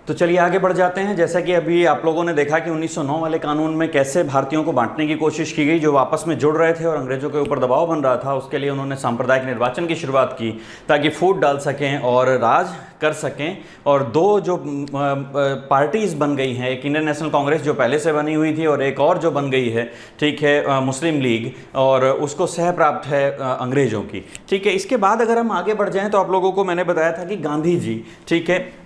तो चलिए आगे बढ़ जाते हैं। जैसा कि अभी आप लोगों ने देखा कि 1909 वाले कानून में कैसे भारतीयों को बांटने की कोशिश की गई, जो आपस में जुड़ रहे थे और अंग्रेजों के ऊपर दबाव बन रहा था। उसके लिए उन्होंने सांप्रदायिक निर्वाचन की शुरुआत की ताकि फूट डाल सकें और राज कर सकें। और दो जो पार्टीज़ बन गई हैं, एक इंडियन नेशनल कांग्रेस जो पहले से बनी हुई थी और एक और जो बन गई है, ठीक है, मुस्लिम लीग, और उसको सह प्राप्त है अंग्रेज़ों की। ठीक है, इसके बाद अगर हम आगे बढ़ जाएँ तो आप लोगों को मैंने बताया था कि गांधी जी, ठीक है,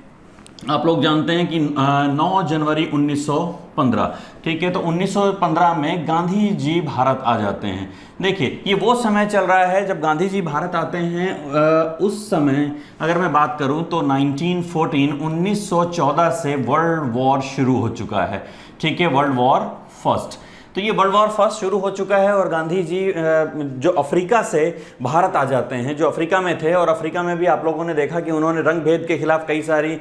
आप लोग जानते हैं कि 9 जनवरी 1915, ठीक है, तो 1915 में गांधी जी भारत आ जाते हैं। देखिए ये वो समय चल रहा है जब गांधी जी भारत आते हैं। उस समय अगर मैं बात करूं तो 1914 से वर्ल्ड वॉर शुरू हो चुका है। ठीक है, वर्ल्ड वॉर फर्स्ट। तो ये वर्ल्ड वॉर फर्स्ट शुरू हो चुका है और गांधी जी जो अफ्रीका से भारत आ जाते हैं, जो अफ्रीका में थे, और अफ्रीका में भी आप लोगों ने देखा कि उन्होंने रंग भेद के खिलाफ कई सारी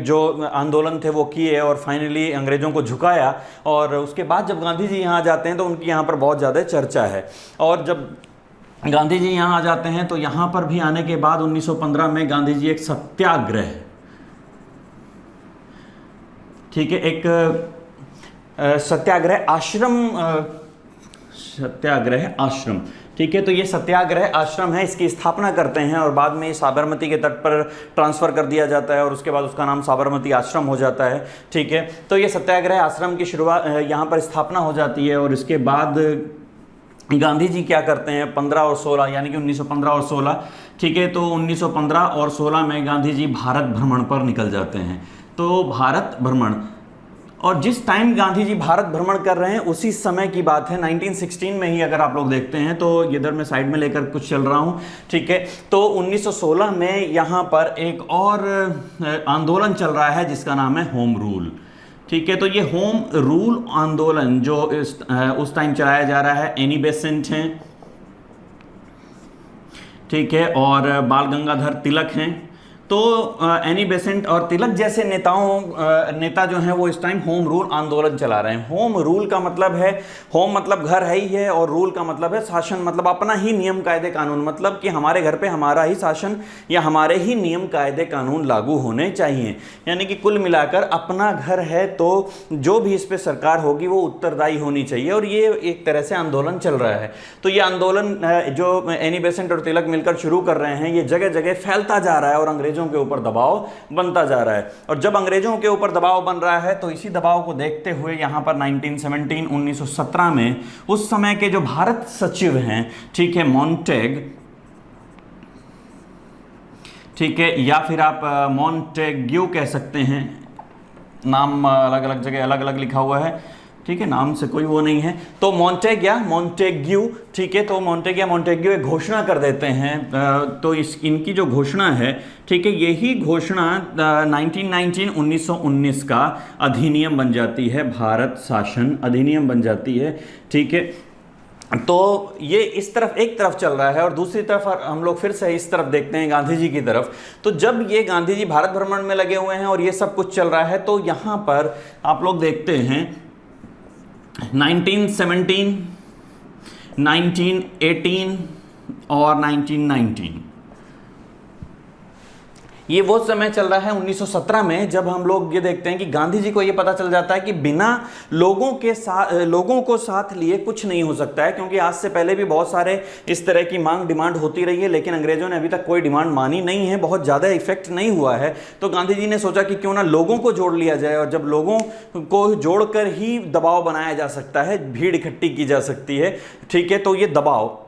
जो आंदोलन थे वो किए और फाइनली अंग्रेज़ों को झुकाया। और उसके बाद जब गांधी जी यहाँ आ जाते हैं तो उनकी यहाँ पर बहुत ज़्यादा चर्चा है। और जब गांधी जी यहाँ आ जाते हैं तो यहाँ पर भी आने के बाद 1915 में गांधी जी एक सत्याग्रह, ठीक है, एक सत्याग्रह आश्रम, ठीक है, तो ये सत्याग्रह आश्रम है, इसकी स्थापना करते हैं और बाद में साबरमती के तट पर ट्रांसफ़र कर दिया जाता है और उसके बाद उसका नाम साबरमती आश्रम हो जाता है। ठीक है, तो ये सत्याग्रह आश्रम की शुरुआत यहाँ पर स्थापना हो जाती है। और इसके बाद गांधी जी क्या करते हैं, 15 और 16 यानी कि 1915 और 16, ठीक है, तो 1915 और 16 में गांधी जी भारत भ्रमण पर निकल जाते हैं। तो भारत भ्रमण, और जिस टाइम गांधी जी भारत भ्रमण कर रहे हैं उसी समय की बात है, 1916 में ही अगर आप लोग देखते हैं तो इधर मैं साइड में लेकर कुछ चल रहा हूं। ठीक है, तो 1916 में यहाँ पर एक और आंदोलन चल रहा है जिसका नाम है होम रूल। ठीक है, तो ये होम रूल आंदोलन जो उस टाइम चलाया जा रहा है, एनी बेसेंट हैं, ठीक है, और बाल गंगाधर तिलक हैं। तो एनी बेसेंट और तिलक जैसे नेता जो हैं वो इस टाइम होम रूल आंदोलन चला रहे हैं। होम रूल का मतलब है, होम मतलब घर है ही है, और रूल का मतलब है शासन, मतलब अपना ही नियम कायदे कानून, मतलब कि हमारे घर पे हमारा ही शासन या हमारे ही नियम कायदे कानून लागू होने चाहिए। यानी कि कुल मिलाकर अपना घर है तो जो भी इस पर सरकार होगी वो उत्तरदायी होनी चाहिए। और ये एक तरह से आंदोलन चल रहा है। तो ये आंदोलन जो एनी बेसेंट और तिलक मिलकर शुरू कर रहे हैं, ये जगह जगह फैलता जा रहा है और अंग्रेजों के ऊपर दबाव बनता जा रहा है। और जब अंग्रेजों के ऊपर दबाव बन रहा है तो इसी दबाव को देखते हुए यहां पर 1917 में उस समय के जो भारत सचिव हैं, ठीक है, मॉन्टेग, ठीक है, या फिर आप मॉन्टेग्यू कह सकते हैं, नाम अलग अलग जगह अलग अलग लिखा हुआ है, ठीक है, नाम से कोई वो नहीं है। तो मॉन्टेग या मॉन्टेग्यू, ठीक है, तो मॉन्टेग या मॉन्टेग्यू एक घोषणा कर देते हैं। तो इनकी जो घोषणा है, ठीक है, यही घोषणा 1919 का अधिनियम बन जाती है, भारत शासन अधिनियम बन जाती है। ठीक है, तो ये इस तरफ एक तरफ चल रहा है और दूसरी तरफ हम लोग फिर से इस तरफ देखते हैं गांधी जी की तरफ। तो जब ये गांधी जी भारत भ्रमण में लगे हुए हैं और ये सब कुछ चल रहा है, तो यहाँ पर आप लोग देखते हैं 1917, 1918 और 1919, ये वो समय चल रहा है 1917 में, जब हम लोग ये देखते हैं कि गांधी जी को ये पता चल जाता है कि बिना लोगों को साथ लिए कुछ नहीं हो सकता है। क्योंकि आज से पहले भी बहुत सारे इस तरह की मांग डिमांड होती रही है, लेकिन अंग्रेजों ने अभी तक कोई डिमांड मानी नहीं है, बहुत ज़्यादा इफेक्ट नहीं हुआ है। तो गांधी जी ने सोचा कि क्यों ना लोगों को जोड़ लिया जाए, और जब लोगों को जोड़कर ही दबाव बनाया जा सकता है, भीड़ इकट्ठी की जा सकती है। ठीक है, तो ये दबाव,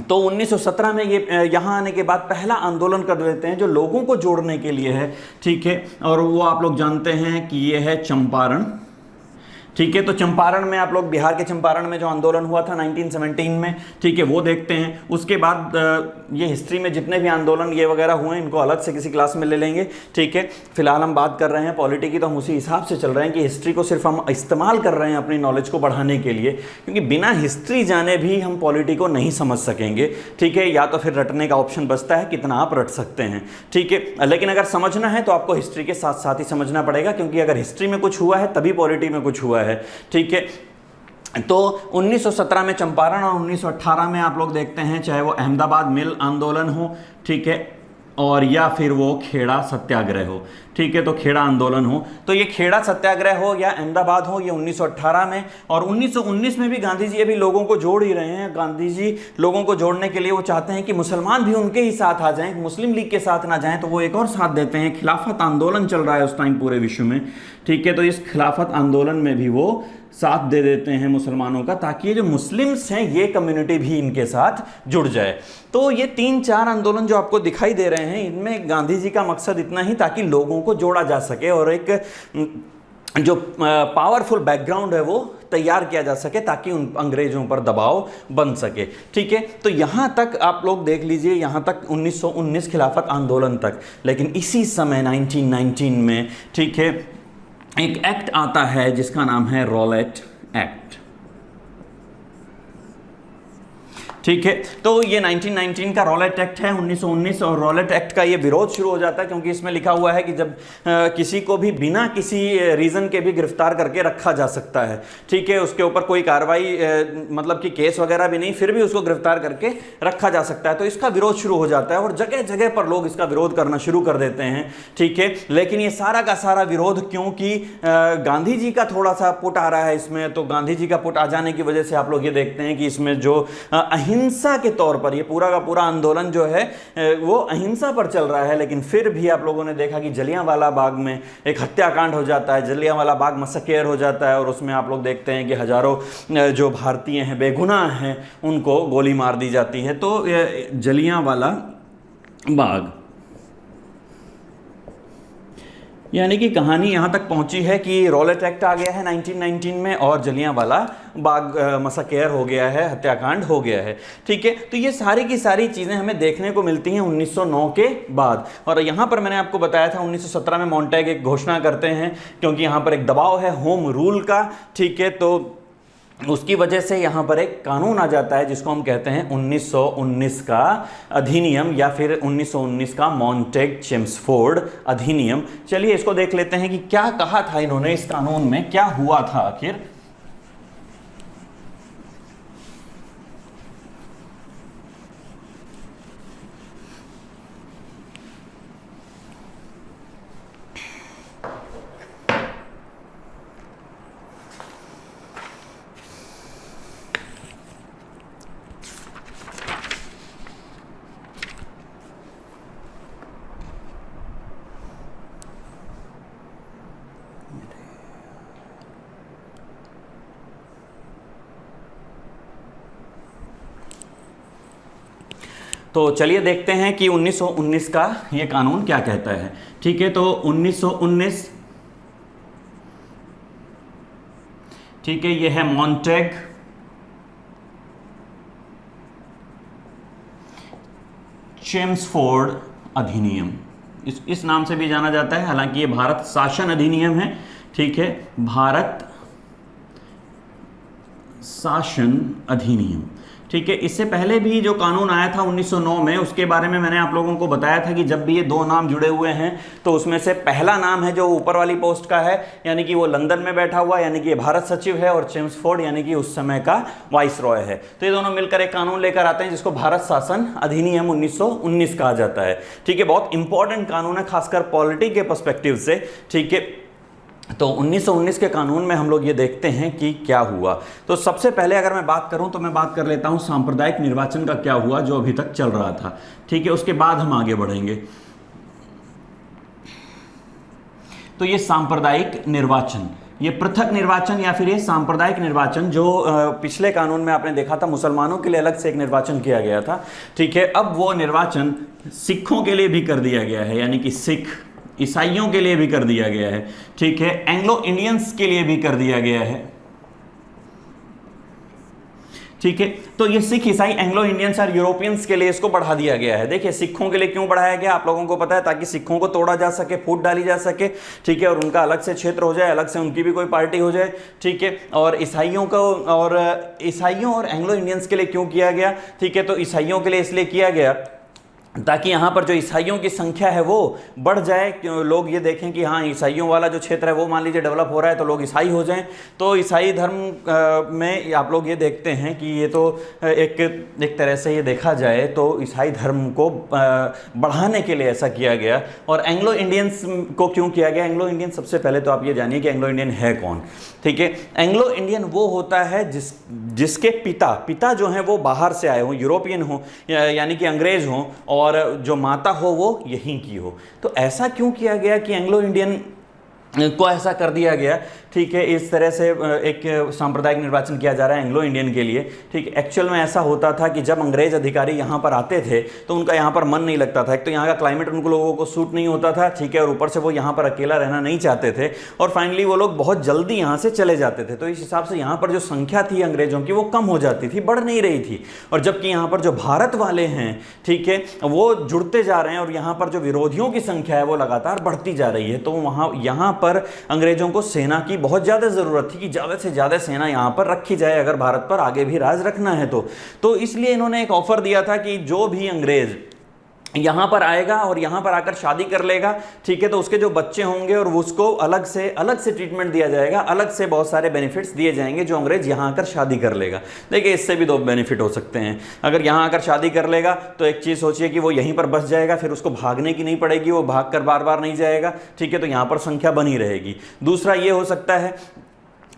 तो 1917 में ये यहाँ आने के बाद पहला आंदोलन कर देते हैं जो लोगों को जोड़ने के लिए है। ठीक है, और वो आप लोग जानते हैं कि ये है चंपारण। ठीक है, तो चंपारण में आप लोग बिहार के चंपारण में जो आंदोलन हुआ था 1917 में, ठीक है, वो देखते हैं। उसके बाद ये हिस्ट्री में जितने भी आंदोलन ये वगैरह हुए इनको अलग से किसी क्लास में ले लेंगे। ठीक है, फिलहाल हम बात कर रहे हैं पॉलिटी की, तो हम उसी हिसाब से चल रहे हैं कि हिस्ट्री को सिर्फ हम इस्तेमाल कर रहे हैं अपनी नॉलेज को बढ़ाने के लिए, क्योंकि बिना हिस्ट्री जाने भी हम पॉलिटी को नहीं समझ सकेंगे। ठीक है, या तो फिर रटने का ऑप्शन बचता है, कितना आप रट सकते हैं। ठीक है, लेकिन अगर समझना है तो आपको हिस्ट्री के साथ साथ ही समझना पड़ेगा, क्योंकि अगर हिस्ट्री में कुछ हुआ है तभी पॉलिटी में कुछ हुआ है। ठीक है, तो 1917 में चंपारण और 1918 में आप लोग देखते हैं, चाहे वो अहमदाबाद मिल आंदोलन हो, ठीक है, और या फिर वो खेड़ा सत्याग्रह हो। ठीक है, तो खेड़ा आंदोलन हो, तो ये खेड़ा सत्याग्रह हो या अहमदाबाद हो, ये 1918 में। और 1919 में भी गांधी जी अभी लोगों को जोड़ ही रहे हैं। गांधी जी लोगों को जोड़ने के लिए वो चाहते हैं कि मुसलमान भी उनके ही साथ आ जाएं, मुस्लिम लीग के साथ ना जाएं, तो वो एक और साथ देते हैं। खिलाफत आंदोलन चल रहा है उस टाइम पूरे विश्व में। ठीक है, तो इस खिलाफत आंदोलन में भी वो साथ दे देते हैं मुसलमानों का, ताकि ये जो मुस्लिम्स हैं ये कम्युनिटी भी इनके साथ जुड़ जाए। तो ये 3-4 आंदोलन जो आपको दिखाई दे रहे हैं, इनमें गांधी जी का मकसद इतना ही ताकि लोगों को जोड़ा जा सके और एक जो पावरफुल बैकग्राउंड है वो तैयार किया जा सके, ताकि उन अंग्रेजों पर दबाव बन सके। ठीक है, तो यहाँ तक आप लोग देख लीजिए, यहाँ तक 1919 खिलाफत आंदोलन तक। लेकिन इसी समय 1919 में, ठीक है, एक एक्ट आता है जिसका नाम है रॉलेट एक्ट। ठीक है, तो ये 1919 का रॉलेट एक्ट है 1919, और रॉलेट एक्ट का ये विरोध शुरू हो जाता है क्योंकि इसमें लिखा हुआ है कि जब किसी को भी बिना किसी रीज़न के भी गिरफ्तार करके रखा जा सकता है। ठीक है, उसके ऊपर कोई कार्रवाई मतलब कि केस वगैरह भी नहीं, फिर भी उसको गिरफ्तार करके रखा जा सकता है। तो इसका विरोध शुरू हो जाता है और जगह जगह पर लोग इसका विरोध करना शुरू कर देते हैं। ठीक है, लेकिन ये सारा का सारा विरोध क्योंकि गांधी जी का थोड़ा सा पुट आ रहा है इसमें, तो गांधी जी का पुट आ जाने की वजह से आप लोग ये देखते हैं कि इसमें जो अहिंसा के तौर पर ये पूरा का पूरा आंदोलन जो है वो अहिंसा पर चल रहा है। लेकिन फिर भी आप लोगों ने देखा कि जलियांवाला बाग में एक हत्याकांड हो जाता है, जलियांवाला बाग मसकेर हो जाता है, और उसमें आप लोग देखते हैं कि हजारों जो भारतीय हैं, बेगुनाह हैं, उनको गोली मार दी जाती है। तो जलियांवाला बाग यानी कि कहानी यहाँ तक पहुँची है कि रॉलेट एक्ट आ गया है 1919 में, और जलियांवाला बाग मसकेर हो गया है, हत्याकांड हो गया है। ठीक है, तो ये सारी की सारी चीज़ें हमें देखने को मिलती हैं 1909 के बाद। और यहाँ पर मैंने आपको बताया था 1917 में मॉन्टेग एक घोषणा करते हैं, क्योंकि यहाँ पर एक दबाव है होम रूल का। ठीक है, तो उसकी वजह से यहाँ पर एक कानून आ जाता है जिसको हम कहते हैं 1919 का अधिनियम, या फिर 1919 का मॉन्टेग चेम्सफोर्ड अधिनियम। चलिए इसको देख लेते हैं कि क्या कहा था इन्होंने इस कानून में, क्या हुआ था आखिर। तो चलिए देखते हैं कि 1919 का ये कानून क्या कहता है। ठीक है, तो 1919, ठीक है, ये है मॉन्टेग चेम्सफोर्ड अधिनियम, इस नाम से भी जाना जाता है। हालांकि ये भारत शासन अधिनियम है। ठीक है, भारत शासन अधिनियम। ठीक है, इससे पहले भी जो कानून आया था 1909 में, उसके बारे में मैंने आप लोगों को बताया था कि जब भी ये दो नाम जुड़े हुए हैं तो उसमें से पहला नाम है जो ऊपर वाली पोस्ट का है, यानी कि वो लंदन में बैठा हुआ, यानी कि ये भारत सचिव है, और चेम्सफोर्ड यानी कि उस समय का वाइस रॉय है। तो ये दोनों मिलकर एक कानून लेकर आते हैं जिसको भारत शासन अधिनियम 1919 कहा जाता है। ठीक है, बहुत इंपॉर्टेंट कानून है खासकर पॉलिटी के पर्सपेक्टिव से। ठीक है, तो 1919 के कानून में हम लोग ये देखते हैं कि क्या हुआ। तो सबसे पहले अगर मैं बात करूं तो मैं बात कर लेता हूं सांप्रदायिक निर्वाचन का क्या हुआ जो अभी तक चल रहा था। ठीक है, उसके बाद हम आगे बढ़ेंगे। तो ये सांप्रदायिक निर्वाचन, ये पृथक निर्वाचन या फिर ये सांप्रदायिक निर्वाचन, जो पिछले कानून में आपने देखा था मुसलमानों के लिए अलग से एक निर्वाचन किया गया था। ठीक है, अब वो निर्वाचन सिखों के लिए भी कर दिया गया है, यानी कि सिख ईसाइयों के लिए भी कर दिया गया है। ठीक है, एंग्लो इंडियंस के लिए भी कर दिया गया है। ठीक है, तो ये सिख, ईसाई, एंग्लो इंडियंस और यूरोपियंस के लिए इसको बढ़ा दिया गया है। देखिए सिखों के लिए क्यों बढ़ाया गया आप लोगों को पता है, ताकि सिखों को तोड़ा जा सके, फूट डाली जा सके। ठीक है, और उनका अलग से क्षेत्र हो जाए, अलग से उनकी भी कोई पार्टी हो जाए। ठीक है, और ईसाइयों को, और ईसाइयों और एंग्लो इंडियंस के लिए क्यों किया गया। ठीक है, तो ईसाइयों के लिए इसलिए किया गया ताकि यहाँ पर जो ईसाइयों की संख्या है वो बढ़ जाए, लोग ये देखें कि हाँ ईसाइयों वाला जो क्षेत्र है वो मान लीजिए डेवलप हो रहा है तो लोग ईसाई हो जाएं। तो ईसाई धर्म में आप लोग ये देखते हैं कि ये तो एक तरह से ये देखा जाए तो ईसाई धर्म को बढ़ाने के लिए ऐसा किया गया। और एंग्लो इंडियंस को क्यों किया गया? एंग्लो इंडियन, सबसे पहले तो आप ये जानिए कि एंग्लो इंडियन है कौन। ठीक है, एंग्लो इंडियन वो होता है जिसके पिता जो हैं वो बाहर से आए हों, यूरोपियन हों, यानी कि अंग्रेज हों, और जो माता हो वो यहीं की हो। तो ऐसा क्यों किया गया कि एंग्लो इंडियन को ऐसा कर दिया गया? ठीक है, इस तरह से एक सांप्रदायिक निर्वाचन किया जा रहा है एंग्लो इंडियन के लिए। ठीक है, एक्चुअल में ऐसा होता था कि जब अंग्रेज अधिकारी यहाँ पर आते थे तो उनका यहाँ पर मन नहीं लगता था। एक तो यहाँ का क्लाइमेट उनको लोगों को सूट नहीं होता था, ठीक है, और ऊपर से वो यहाँ पर अकेला रहना नहीं चाहते थे, और फाइनली वो लोग बहुत जल्दी यहाँ से चले जाते थे। तो इस हिसाब से यहाँ पर जो संख्या थी अंग्रेजों की वो कम हो जाती थी, बढ़ नहीं रही थी। और जबकि यहाँ पर जो भारत वाले हैं, ठीक है, वो जुड़ते जा रहे हैं, और यहाँ पर जो विरोधियों की संख्या है वो लगातार बढ़ती जा रही है। तो वहाँ यहाँ पर अंग्रेजों को सेना की बहुत ज़्यादा ज़रूरत थी कि ज़्यादा से ज़्यादा सेना यहाँ पर रखी जाए अगर भारत पर आगे भी राज रखना है तो इसलिए इन्होंने एक ऑफर दिया था कि जो भी अंग्रेज यहाँ पर आएगा और यहाँ पर आकर शादी कर लेगा, ठीक है, तो उसके जो बच्चे होंगे और उसको अलग से ट्रीटमेंट दिया जाएगा, अलग से बहुत सारे बेनिफिट्स दिए जाएंगे जो अंग्रेज यहाँ आकर शादी कर लेगा। देखिए, इससे भी दो बेनिफिट हो सकते हैं। अगर यहाँ आकर शादी कर लेगा तो एक चीज़ सोचिए कि वो यहीं पर बस जाएगा, फिर उसको भागने की नहीं पड़ेगी, वो भाग कर बार बार नहीं जाएगा, ठीक है, तो यहाँ पर संख्या बनी रहेगी। दूसरा ये हो सकता है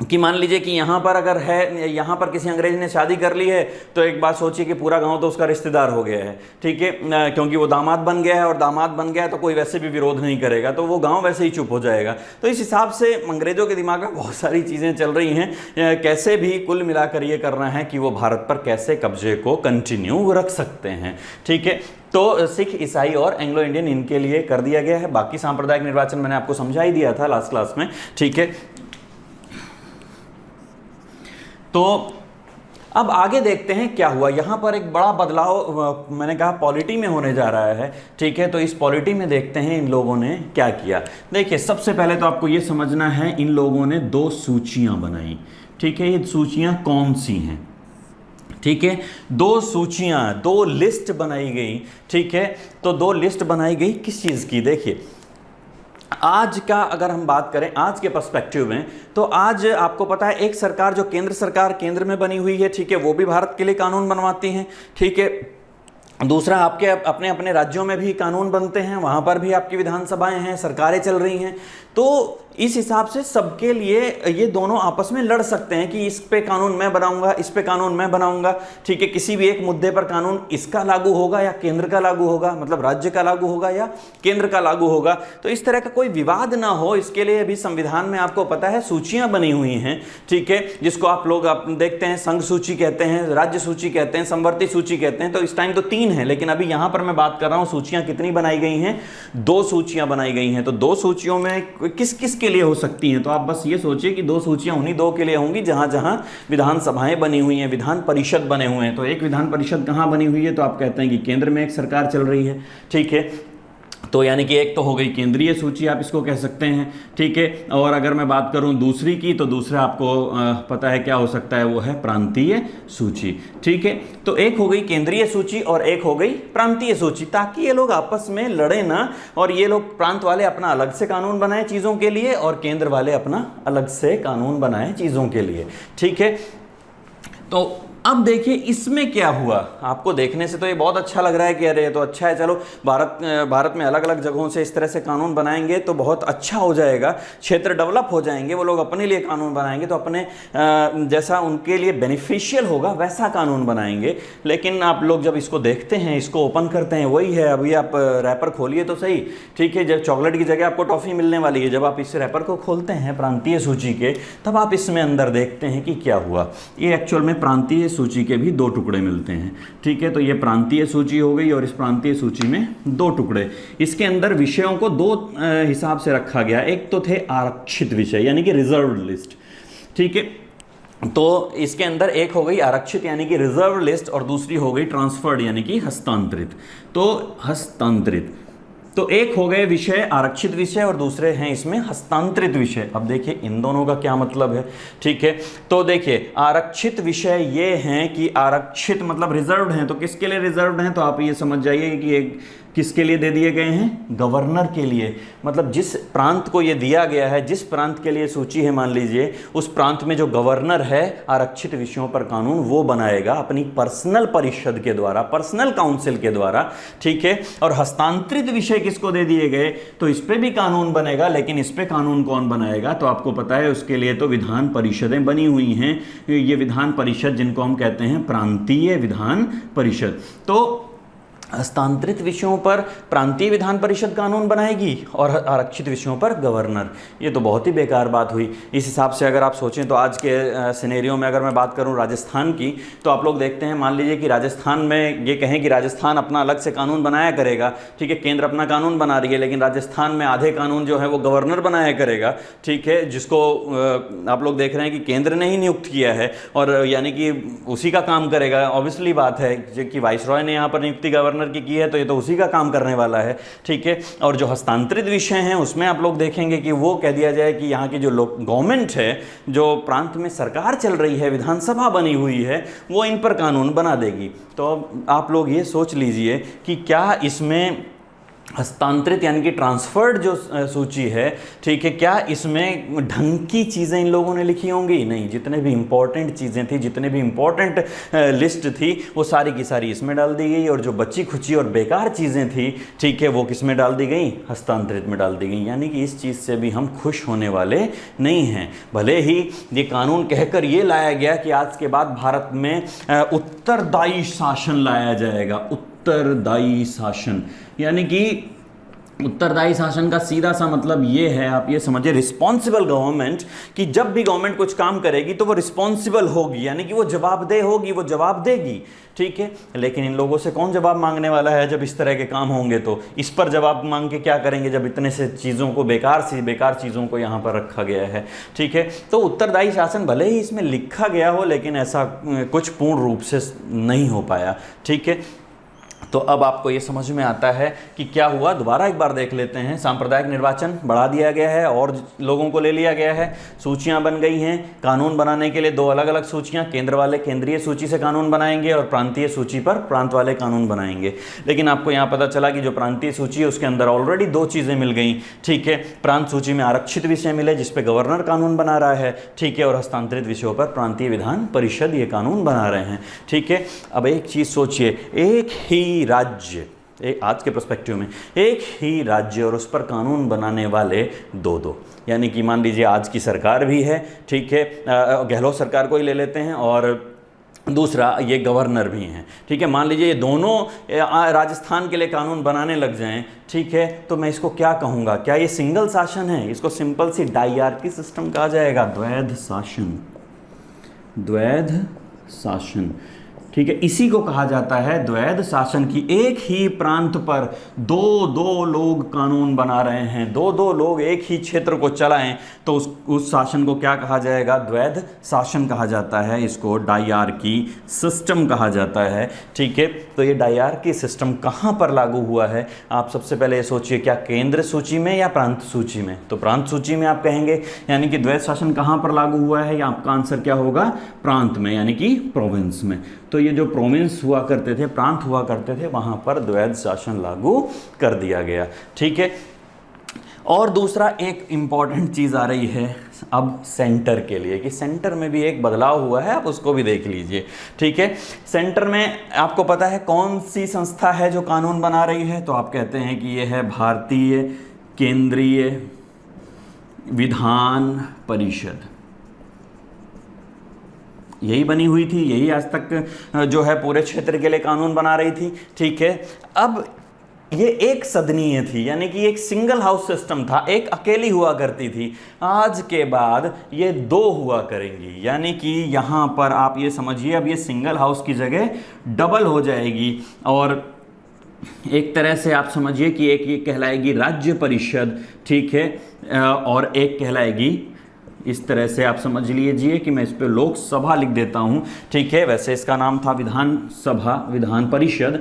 कि मान लीजिए कि यहाँ पर अगर है, यहाँ पर किसी अंग्रेज ने शादी कर ली है तो एक बात सोचिए कि पूरा गांव तो उसका रिश्तेदार हो गया है, ठीक है, क्योंकि वो दामाद बन गया है, और दामाद बन गया है तो कोई वैसे भी विरोध नहीं करेगा, तो वो गांव वैसे ही चुप हो जाएगा। तो इस हिसाब से अंग्रेजों के दिमाग में बहुत सारी चीज़ें चल रही हैं, कैसे भी कुल मिलाकर ये करना है कि वो भारत पर कैसे कब्जे को कंटिन्यू रख सकते हैं। ठीक है, तो सिख, ईसाई और एंग्लो इंडियन इनके लिए कर दिया गया है। बाकी सांप्रदायिक निर्वाचन मैंने आपको समझा ही दिया था लास्ट क्लास में, ठीक है। तो अब आगे देखते हैं क्या हुआ। यहाँ पर एक बड़ा बदलाव मैंने कहा पॉलिटी में होने जा रहा है, ठीक है, तो इस पॉलिटी में देखते हैं इन लोगों ने क्या किया। देखिए, सबसे पहले तो आपको ये समझना है, इन लोगों ने 2 सूचियां बनाई, ठीक है। ये सूचियां कौन सी हैं? ठीक है, 2 सूचियां, 2 लिस्ट बनाई गई, ठीक है। तो 2 लिस्ट बनाई गई किस चीज़ की? देखिए, आज का अगर हम बात करें आज के पर्सपेक्टिव में, तो आज आपको पता है एक सरकार जो केंद्र सरकार केंद्र में बनी हुई है, ठीक है, वो भी भारत के लिए कानून बनवाती हैं, ठीक है। दूसरा, आपके अपने अपने राज्यों में भी कानून बनते हैं, वहाँ पर भी आपकी विधानसभाएं हैं, सरकारें चल रही हैं। तो इस हिसाब से सबके लिए ये दोनों आपस में लड़ सकते हैं कि इस पे कानून मैं बनाऊंगा, इस पे कानून मैं बनाऊंगा, ठीक है। किसी भी एक मुद्दे पर कानून इसका लागू होगा या केंद्र का लागू होगा, मतलब राज्य का लागू होगा या केंद्र का लागू होगा। तो इस तरह का कोई विवाद ना हो, इसके लिए अभी संविधान में आपको पता है सूचियां बनी हुई हैं, ठीक है, जिसको आप लोग देखते हैं, संघ सूची कहते हैं, राज्य सूची कहते हैं, संवर्ती सूची कहते हैं। तो इस टाइम तो 3 है, लेकिन अभी यहां पर मैं बात कर रहा हूं सूचियां कितनी बनाई गई हैं? 2 सूचियां बनाई गई हैं। तो 2 सूचियों में किस किस के लिए हो सकती हैं? तो आप बस ये सोचिए कि 2 सूचियां उन्हीं 2 के लिए होंगी जहां जहां विधानसभाएं बनी हुई हैं, विधान परिषद बने हुए हैं। तो एक विधान परिषद कहां बनी हुई है? तो आप कहते हैं कि केंद्र में एक सरकार चल रही है, ठीक है। तो यानी कि एक तो हो गई केंद्रीय सूची, आप इसको कह सकते हैं, ठीक है। और अगर मैं बात करूं दूसरी की, तो दूसरा आपको पता है क्या हो सकता है, वो है प्रांतीय सूची, ठीक है। तो एक हो गई केंद्रीय सूची और एक हो गई प्रांतीय सूची, ताकि ये लोग आपस में लड़े ना, और ये लोग प्रांत वाले अपना अलग से कानून बनाए चीज़ों के लिए और केंद्र वाले अपना अलग से कानून बनाए चीज़ों के लिए, ठीक है। तो अब देखिए इसमें क्या हुआ। आपको देखने से तो ये बहुत अच्छा लग रहा है कि अरे ये तो अच्छा है, चलो भारत में अलग अलग जगहों से इस तरह से कानून बनाएंगे तो बहुत अच्छा हो जाएगा, क्षेत्र डेवलप हो जाएंगे, वो लोग अपने लिए कानून बनाएंगे तो अपने जैसा उनके लिए बेनिफिशियल होगा वैसा कानून बनाएंगे। लेकिन आप लोग जब इसको देखते हैं, इसको ओपन करते हैं, वही है, अभी आप रैपर खोलिए तो सही, ठीक है। जब चॉकलेट की जगह आपको टॉफ़ी मिलने वाली है, जब आप इस रैपर को खोलते हैं प्रांतीय सूची के, तब आप इसमें अंदर देखते हैं कि क्या हुआ। ये एक्चुअल में प्रांतीय सूची के भी 2 टुकड़े मिलते हैं, ठीक है। तो ये प्रांतीय सूची हो गई और इस प्रांतीय सूची में 2 टुकड़े। इसके अंदर विषयों को 2 हिसाब से रखा गया। एक तो थे आरक्षित विषय यानी कि रिजर्व्ड लिस्ट, ठीक है। तो इसके अंदर एक हो गई आरक्षित यानी कि रिजर्व लिस्ट और दूसरी हो गई ट्रांसफर्ड यानी कि हस्तांतरित। तो हस्तांतरित, तो एक हो गए विषय आरक्षित विषय और दूसरे हैं इसमें हस्तांतरित विषय। अब देखिए इन दोनों का क्या मतलब है, ठीक है। तो देखिए आरक्षित विषय ये हैं कि आरक्षित मतलब रिजर्व्ड हैं, तो किसके लिए रिजर्व्ड हैं, तो आप ये समझ जाइए कि एक किसके लिए दे दिए गए हैं, गवर्नर के लिए। मतलब जिस प्रांत को ये दिया गया है, जिस प्रांत के लिए सूची है मान लीजिए, उस प्रांत में जो गवर्नर है आरक्षित विषयों पर कानून वो बनाएगा अपनी पर्सनल परिषद के द्वारा, पर्सनल काउंसिल के द्वारा, ठीक है। और हस्तांतरित विषय किसको दे दिए गए, तो इस पे भी कानून बनेगा, लेकिन इस पे कानून कौन बनाएगा, तो आपको पता है उसके लिए तो विधान परिषदें बनी हुई हैं। ये विधान परिषद जिनको हम कहते हैं प्रांतीय विधान परिषद। तो हस्तांतरित विषयों पर प्रांतीय विधान परिषद कानून बनाएगी और आरक्षित विषयों पर गवर्नर। ये तो बहुत ही बेकार बात हुई। इस हिसाब से अगर आप सोचें तो आज के सिनेरियो में अगर मैं बात करूं राजस्थान की, तो आप लोग देखते हैं, मान लीजिए कि राजस्थान में ये कहें कि राजस्थान अपना अलग से कानून बनाया करेगा, ठीक है, केंद्र अपना कानून बना रही है, लेकिन राजस्थान में आधे कानून जो है वो गवर्नर बनाया करेगा, ठीक है, जिसको आप लोग देख रहे हैं कि केंद्र ने ही नियुक्त किया है और यानी कि उसी का काम करेगा। ऑब्वियसली बात है कि वाइसरॉय ने यहाँ पर नियुक्ति गवर्नर की है, तो ये तो उसी का काम करने वाला है, ठीक है। और जो हस्तांतरित विषय हैं उसमें आप लोग देखेंगे कि वो कह दिया जाए कि यहाँ की जो गवर्नमेंट है, जो प्रांत में सरकार चल रही है, विधानसभा बनी हुई है, वो इन पर कानून बना देगी। तो आप लोग ये सोच लीजिए कि क्या इसमें हस्तांतरित यानी कि ट्रांसफर्ड जो सूची है, ठीक है, क्या इसमें ढंग की चीज़ें इन लोगों ने लिखी होंगी? नहीं, जितने भी इंपॉर्टेंट चीज़ें थी, जितने भी इंपॉर्टेंट लिस्ट थी, वो सारी की सारी इसमें डाल दी गई, और जो बची खुची और बेकार चीज़ें थी, ठीक है, वो किस में डाल दी गई, हस्तांतरित में डाल दी गई। यानी कि इस चीज़ से भी हम खुश होने वाले नहीं हैं। भले ही ये कानून कहकर ये लाया गया कि आज के बाद भारत में उत्तरदायी शासन लाया जाएगा, उत्तरदायी शासन, यानी कि उत्तरदायी शासन का सीधा सा मतलब ये है, आप ये समझिए, रिस्पॉन्सिबल गवर्नमेंट, कि जब भी गवर्नमेंट कुछ काम करेगी तो वो रिस्पॉन्सिबल होगी, यानी कि वो जवाबदेह होगी, वो जवाब देगी, ठीक है। लेकिन इन लोगों से कौन जवाब मांगने वाला है जब इस तरह के काम होंगे? तो इस पर जवाब मांग के क्या करेंगे जब इतने से चीज़ों को, बेकार चीज़ों को यहाँ पर रखा गया है, ठीक है। तो उत्तरदायी शासन भले ही इसमें लिखा गया हो, लेकिन ऐसा कुछ पूर्ण रूप से नहीं हो पाया, ठीक है। तो अब आपको ये समझ में आता है कि क्या हुआ। दोबारा एक बार देख लेते हैं। सांप्रदायिक निर्वाचन बढ़ा दिया गया है और लोगों को ले लिया गया है, सूचियां बन गई हैं। कानून बनाने के लिए दो अलग अलग सूचियां, केंद्र वाले केंद्रीय सूची से कानून बनाएंगे और प्रांतीय सूची पर प्रांत वाले कानून बनाएंगे। लेकिन आपको यहाँ पता चला कि जो प्रांतीय सूची है उसके अंदर ऑलरेडी दो चीज़ें मिल गई, ठीक है। प्रांत सूची में आरक्षित विषय मिले जिसपे गवर्नर कानून बना रहा है, ठीक है, और हस्तांतरित विषयों पर प्रांतीय विधान परिषद ये कानून बना रहे हैं, ठीक है। अब एक चीज़ सोचिए, एक ही राज्य, एक आज के पर्सपेक्टिव में एक ही राज्य और उस पर कानून बनाने वाले दो, यानी कि मान लीजिए आज की सरकार भी है, ठीक है, गहलोत सरकार को ही ले लेते हैं, और दूसरा ये गवर्नर भी हैं, ठीक है। मान लीजिए ये दोनों राजस्थान के लिए कानून बनाने लग जाएं, ठीक है, तो मैं इसको क्या कहूँगा? क्या ये सिंगल शासन है? इसको सिंपल सी डायआर्की सिस्टम कहा जाएगा, द्वैध शासन, द्वैध शासन, ठीक है। इसी को कहा जाता है द्वैध शासन की एक ही प्रांत पर दो लोग कानून बना रहे हैं, दो लोग एक ही क्षेत्र को चलाएं, तो उस शासन को क्या कहा जाएगा? द्वैध शासन कहा जाता है। इसको डायआर्की सिस्टम कहा जाता है, ठीक है। तो ये डायआर्की सिस्टम कहाँ पर लागू हुआ है? आप सबसे पहले ये सोचिए, क्या केंद्र सूची में या प्रांत सूची में? तो प्रांत सूची में आप कहेंगे, यानी कि द्वैध शासन कहाँ पर लागू हुआ है? या आपका आंसर क्या होगा? प्रांत में, यानी कि प्रोविंस में। तो ये जो प्रोविंस हुआ करते थे, प्रांत हुआ करते थे, वहाँ पर द्वैध शासन लागू कर दिया गया, ठीक है। और दूसरा एक इम्पॉर्टेंट चीज़ आ रही है अब सेंटर के लिए, कि सेंटर में भी एक बदलाव हुआ है, आप उसको भी देख लीजिए, ठीक है। सेंटर में आपको पता है कौन सी संस्था है जो कानून बना रही है? तो आप कहते हैं कि ये है भारतीय केंद्रीय विधान परिषद। यही बनी हुई थी, यही आज तक जो है पूरे क्षेत्र के लिए कानून बना रही थी, ठीक है। अब ये एक सदनीय थी, यानी कि एक सिंगल हाउस सिस्टम था, एक अकेली हुआ करती थी। आज के बाद ये दो हुआ करेंगी, यानी कि यहाँ पर आप ये समझिए, अब ये सिंगल हाउस की जगह डबल हो जाएगी, और एक तरह से आप समझिए कि एक ये कहलाएगी राज्य परिषद, ठीक है, और एक कहलाएगी, इस तरह से आप समझ लीजिए कि मैं इस पे लोकसभा लिख देता हूं, ठीक है। वैसे इसका नाम था विधानसभा, विधान परिषद,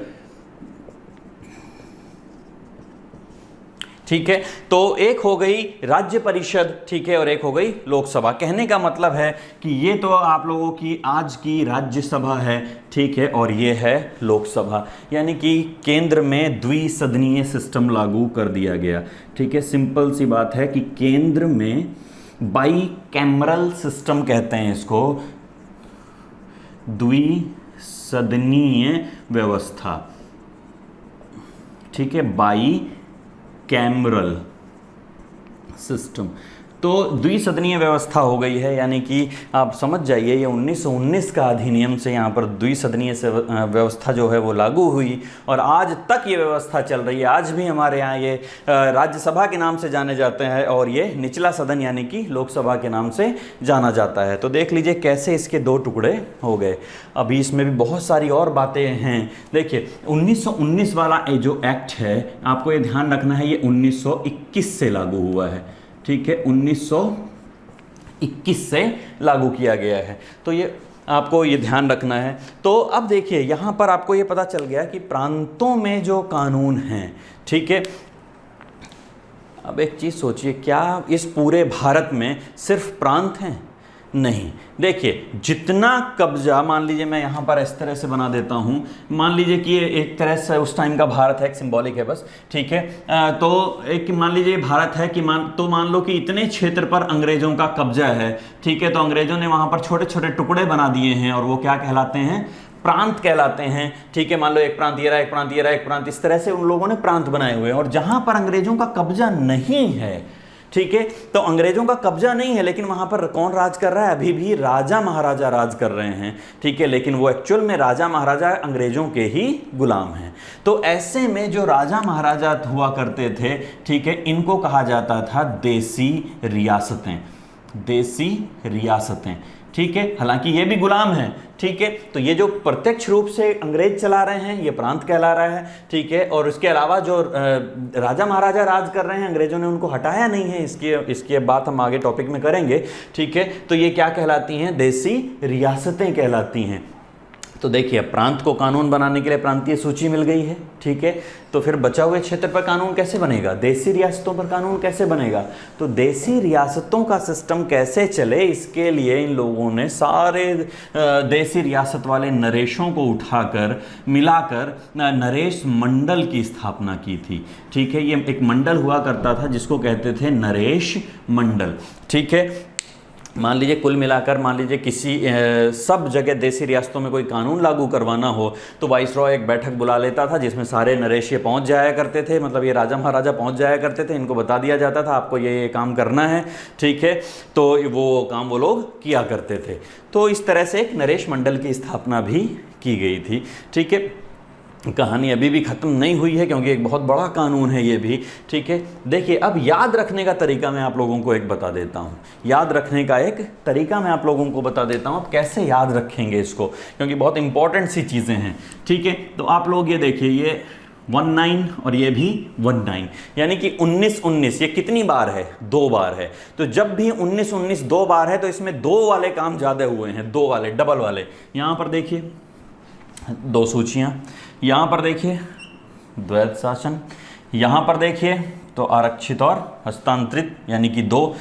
ठीक है। तो एक हो गई राज्य परिषद, ठीक है, और एक हो गई लोकसभा। कहने का मतलब है कि ये तो आप लोगों की आज की राज्यसभा है, ठीक है, और ये है लोकसभा। यानी कि केंद्र में द्विसदनीय सिस्टम लागू कर दिया गया, ठीक है। सिंपल सी बात है कि केंद्र में बाई कैमरल सिस्टम कहते हैं इसको, द्विसदनीय व्यवस्था, ठीक है, बाई कैमरल सिस्टम। तो द्विसदनीय व्यवस्था हो गई है, यानी कि आप समझ जाइए ये 1919 का अधिनियम से यहाँ पर द्विसदनीय व्यवस्था जो है वो लागू हुई, और आज तक ये व्यवस्था चल रही है। आज भी हमारे यहाँ ये राज्यसभा के नाम से जाने जाते हैं, और ये निचला सदन यानी कि लोकसभा के नाम से जाना जाता है। तो देख लीजिए कैसे इसके दो टुकड़े हो गए। अभी इसमें भी बहुत सारी और बातें हैं। देखिए 1919 वाला जो एक्ट है, आपको ये ध्यान रखना है, ये 1921 से लागू हुआ है, ठीक है, 1921 से लागू किया गया है। तो ये आपको ये ध्यान रखना है। तो अब देखिए यहाँ पर आपको ये पता चल गया कि प्रांतों में जो कानून हैं, ठीक है। अब एक चीज़ सोचिए, क्या इस पूरे भारत में सिर्फ प्रांत हैं? नहीं। देखिए जितना कब्जा, मान लीजिए मैं यहाँ पर इस तरह से बना देता हूँ, मान लीजिए कि ये एक तरह से उस टाइम का भारत है, एक सिंबॉलिक है बस, ठीक है। तो एक मान लीजिए भारत है कि मान लो कि इतने क्षेत्र पर अंग्रेजों का कब्जा है, ठीक है। तो अंग्रेजों ने वहाँ पर छोटे छोटे टुकड़े बना दिए हैं, और वो क्या कहलाते हैं? प्रांत कहलाते हैं, ठीक है। मान लो एक प्रांत ये रहा, एक प्रांत ये रहा, एक प्रांत, इस तरह से उन लोगों ने प्रांत बनाए हुए हैं। और जहाँ पर अंग्रेजों का कब्जा नहीं है, ठीक है, तो अंग्रेजों का कब्जा नहीं है, लेकिन वहां पर कौन राज कर रहा है? अभी भी राजा महाराजा राज कर रहे हैं, ठीक है। लेकिन वो एक्चुअल में राजा महाराजा अंग्रेजों के ही गुलाम हैं। तो ऐसे में जो राजा महाराजा हुआ करते थे, ठीक है, इनको कहा जाता था देसी रियासतें, देसी रियासतें, ठीक है। हालांकि ये भी गुलाम है, ठीक है। तो ये जो प्रत्यक्ष रूप से अंग्रेज चला रहे हैं ये प्रांत कहला रहा है, ठीक है। और उसके अलावा जो राजा महाराजा राज कर रहे हैं, अंग्रेजों ने उनको हटाया नहीं है, इसकी बात हम आगे टॉपिक में करेंगे, ठीक है। तो ये क्या कहलाती हैं? देसी रियासतें कहलाती हैं। तो देखिए प्रांत को कानून बनाने के लिए प्रांतीय सूची मिल गई है, ठीक है। तो फिर बचा हुए क्षेत्र पर कानून कैसे बनेगा? देसी रियासतों पर कानून कैसे बनेगा? तो देसी रियासतों का सिस्टम कैसे चले, इसके लिए इन लोगों ने सारे देसी रियासत वाले नरेशों को उठाकर मिलाकर नरेश मंडल की स्थापना की थी, ठीक है। ये एक मंडल हुआ करता था जिसको कहते थे नरेश मंडल, ठीक है। मान लीजिए कुल मिलाकर, मान लीजिए किसी सब जगह देसी रियासतों में कोई कानून लागू करवाना हो तो वाइसरॉय एक बैठक बुला लेता था जिसमें सारे नरेश ये पहुंच जाया करते थे, मतलब ये राजा महाराजा पहुंच जाया करते थे। इनको बता दिया जाता था आपको ये काम करना है, ठीक है। तो वो काम वो लोग किया करते थे। तो इस तरह से एक नरेश मंडल की स्थापना भी की गई थी, ठीक है। कहानी अभी भी ख़त्म नहीं हुई है क्योंकि एक बहुत बड़ा कानून है ये भी, ठीक है। देखिए अब याद रखने का तरीका मैं आप लोगों को एक बता देता हूँ, याद रखने का एक तरीका मैं आप लोगों को बता देता हूँ। आप कैसे याद रखेंगे इसको, क्योंकि बहुत इंपॉर्टेंट सी चीज़ें हैं, ठीक है। तो आप लोग ये देखिए, ये 19 और ये भी 19, यानी कि 19-19 ये कितनी बार है? 2 बार है। तो जब भी 19-19 2 बार है तो इसमें 2 वाले काम ज़्यादा हुए हैं, 2 वाले, डबल वाले। यहाँ पर देखिए 2 सूचियाँ, यहाँ पर देखिए द्वैध शासन, यहाँ पर देखिए तो आरक्षित और हस्तांतरित यानी कि 2,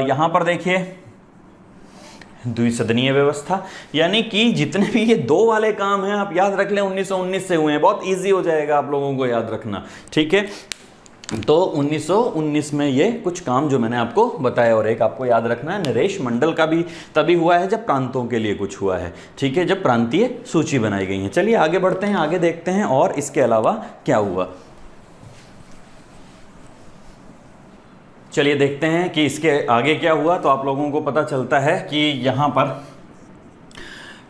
यहाँ पर देखिए द्विसदनीय व्यवस्था, यानी कि जितने भी ये 2 वाले काम हैं आप याद रख लें 1919 से हुए हैं। बहुत इजी हो जाएगा आप लोगों को याद रखना, ठीक है। तो 1919 में ये कुछ काम जो मैंने आपको बताया, और एक आपको याद rखना है नरेश मंडल का भी तभी हुआ है जब प्रांतों के लिए कुछ हुआ है, ठीक है, जब प्रांतीय सूची बनाई गई है। चलिए आगे बढ़ते हैं, आगे देखते हैं और इसके अलावा क्या हुआ। चलिए देखते हैं कि इसके आगे क्या हुआ। तो आप लोगों को पता चलता है कि यहाँ पर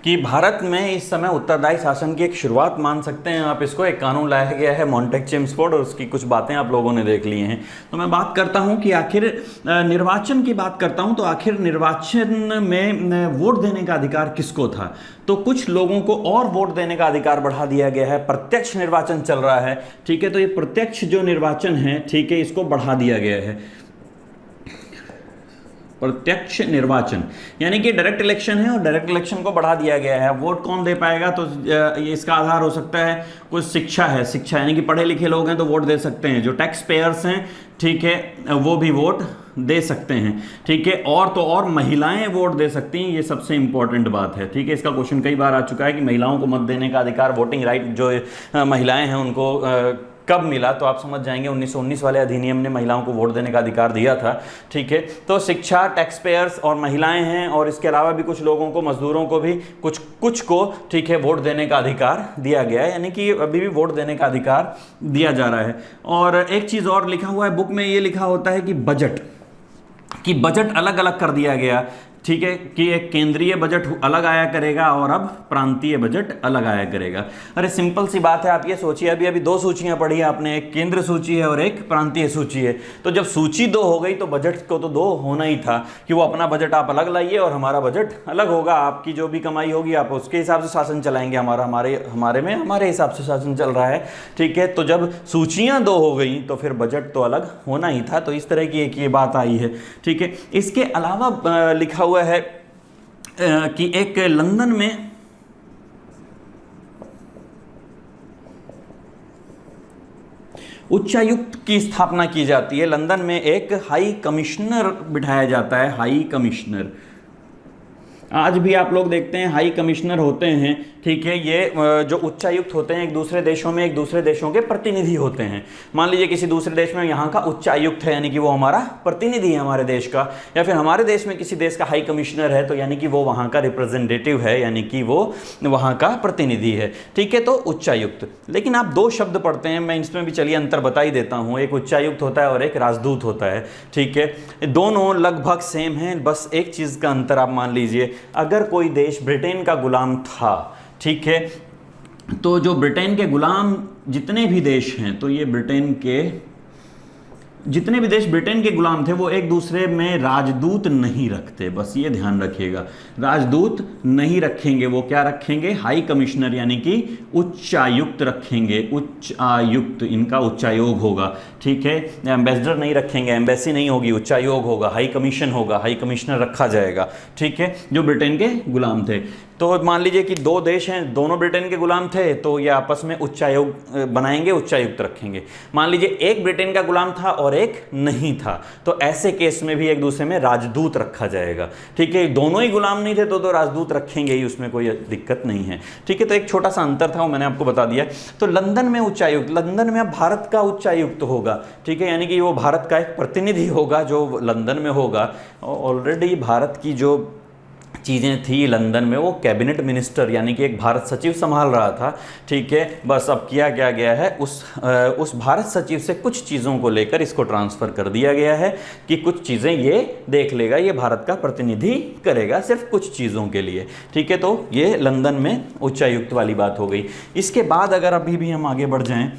कि भारत में इस समय उत्तरदायी शासन की एक शुरुआत मान सकते हैं आप इसको। एक कानून लाया गया है मॉन्टेक-चेम्सफोर्ड, और उसकी कुछ बातें आप लोगों ने देख ली हैं। तो मैं बात करता हूं कि आखिर निर्वाचन की बात करता हूं तो आखिर निर्वाचन में वोट देने का अधिकार किसको था? तो कुछ लोगों को और वोट देने का अधिकार बढ़ा दिया गया है। प्रत्यक्ष निर्वाचन चल रहा है, ठीक है। तो ये प्रत्यक्ष जो निर्वाचन है, ठीक है, इसको बढ़ा दिया गया है। प्रत्यक्ष निर्वाचन, यानी कि डायरेक्ट इलेक्शन है और डायरेक्ट इलेक्शन को बढ़ा दिया गया है। वोट कौन दे पाएगा, तो ये इसका आधार हो सकता है कुछ शिक्षा है, शिक्षा यानी कि पढ़े लिखे लोग हैं तो वोट दे सकते हैं, जो टैक्स पेयर्स हैं, ठीक है, वो भी वोट दे सकते हैं, ठीक है, और तो और महिलाएं वोट दे सकती हैं, ये सबसे इंपॉर्टेंट बात है, ठीक है। इसका क्वेश्चन कई बार आ चुका है कि महिलाओं को मत देने का अधिकार, वोटिंग राइट जो महिलाएं हैं उनको कब मिला, तो आप समझ जाएंगे 1919 वाले अधिनियम ने महिलाओं को वोट देने का अधिकार दिया था, ठीक है। तो शिक्षा, टैक्स पेयर्स और महिलाएं हैं, और इसके अलावा भी कुछ लोगों को, मजदूरों को भी कुछ को, ठीक है, वोट देने का अधिकार दिया गया है, यानी कि अभी भी वोट देने का अधिकार दिया जा रहा है। और एक चीज़ और लिखा हुआ है बुक में, ये लिखा होता है कि बजट अलग अलग कर दिया गया, ठीक है, कि एक केंद्रीय बजट अलग आया करेगा और अब प्रांतीय बजट अलग आया करेगा। अरे सिंपल सी बात है, आप ये सोचिए, अभी दो सूचियां पढ़ी है आपने, एक केंद्र सूची है और एक प्रांतीय सूची है, तो जब सूची दो हो गई तो बजट को तो दो होना ही था, कि वो अपना बजट आप अलग लाइए और हमारा बजट अलग होगा, आपकी जो भी कमाई होगी आप उसके हिसाब से शासन चलाएंगे, हमारे हिसाब से शासन चल रहा है, ठीक है। तो जब सूचियां दो हो गई तो फिर बजट तो अलग होना ही था, तो इस तरह की एक ये बात आई है, ठीक है। इसके अलावा लिखा हुआ है कि एक लंदन में उच्चायुक्त की स्थापना की जाती है। लंदन में एक हाई कमिश्नर बिठाया जाता है, हाई कमिश्नर। आज भी आप लोग देखते हैं हाई कमिश्नर होते हैं, ठीक है, ये जो उच्चायुक्त होते हैं एक दूसरे देशों में एक दूसरे देशों के प्रतिनिधि होते हैं। मान लीजिए किसी दूसरे देश में यहाँ का उच्चायुक्त है, यानी कि वो हमारा प्रतिनिधि है हमारे देश का, या फिर हमारे देश में किसी देश का हाई कमिश्नर है, तो यानी कि वो वहाँ का रिप्रेजेंटेटिव है, यानी कि वो वहाँ का प्रतिनिधि है, ठीक है। तो उच्चायुक्त, लेकिन आप दो शब्द पढ़ते हैं, मैं इसमें भी चलिए अंतर बता ही देता हूँ, एक उच्चायुक्त होता है और एक राजदूत होता है, ठीक है। दोनों लगभग सेम हैं, बस एक चीज़ का अंतर आप मान लीजिए, अगर कोई देश ब्रिटेन का गुलाम था, ठीक है, तो जो ब्रिटेन के गुलाम जितने भी देश हैं, तो ये ब्रिटेन के जितने भी देश ब्रिटेन के गुलाम थे वो एक दूसरे में राजदूत नहीं रखते, बस ये ध्यान रखिएगा, राजदूत नहीं रखेंगे, वो क्या रखेंगे, हाई कमिश्नर यानी कि उच्चायुक्त रखेंगे, उच्चायुक्त, इनका उच्चायोग होगा, ठीक है। एम्बेसडर नहीं रखेंगे, एम्बेसी नहीं होगी, उच्चायोग होगा, हाई कमीशन होगा, हाई कमिश्नर रखा जाएगा, ठीक है, जो ब्रिटेन के गुलाम थे। तो मान लीजिए कि दो देश हैं, दोनों ब्रिटेन के गुलाम थे, तो ये आपस में उच्चायोग बनाएंगे, उच्चायुक्त रखेंगे। मान लीजिए एक ब्रिटेन का गुलाम था और एक नहीं था, तो ऐसे केस में भी एक दूसरे में राजदूत रखा जाएगा, ठीक है। दोनों ही गुलाम नहीं थे तो राजदूत रखेंगे ही, उसमें कोई दिक्कत नहीं है, ठीक है। तो एक छोटा सा अंतर था, वो मैंने आपको बता दिया। तो लंदन में उच्चायुक्त, लंदन में अब भारत का उच्चायुक्त होगा, ठीक है, यानी कि वो भारत का एक प्रतिनिधि होगा जो लंदन में होगा। ऑलरेडी भारत की जो चीज़ें थी लंदन में, वो कैबिनेट मिनिस्टर यानी कि एक भारत सचिव संभाल रहा था, ठीक है। बस अब किया क्या गया है, उस भारत सचिव से कुछ चीज़ों को लेकर इसको ट्रांसफ़र कर दिया गया है कि कुछ चीज़ें ये देख लेगा, ये भारत का प्रतिनिधि करेगा सिर्फ कुछ चीज़ों के लिए, ठीक है। तो ये लंदन में उच्चायुक्त वाली बात हो गई। इसके बाद अगर अभी भी हम आगे बढ़ जाएं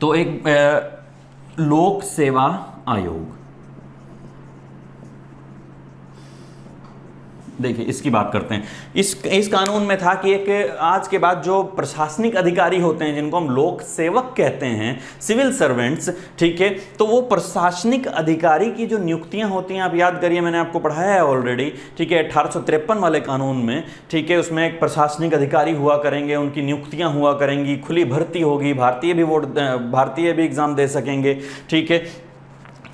तो एक लोक सेवा आयोग, देखिए इसकी बात करते हैं। इस कानून में था कि एक आज के बाद जो प्रशासनिक अधिकारी होते हैं, जिनको हम लोक सेवक कहते हैं, सिविल सर्वेंट्स, ठीक है, तो वो प्रशासनिक अधिकारी की जो नियुक्तियां होती हैं, आप याद करिए मैंने आपको पढ़ाया है ऑलरेडी, ठीक है, 1853 वाले कानून में, ठीक है, उसमें एक प्रशासनिक अधिकारी हुआ करेंगे, उनकी नियुक्तियां हुआ करेंगी, खुली भर्ती होगी, भारतीय भी एग्जाम दे सकेंगे, ठीक है।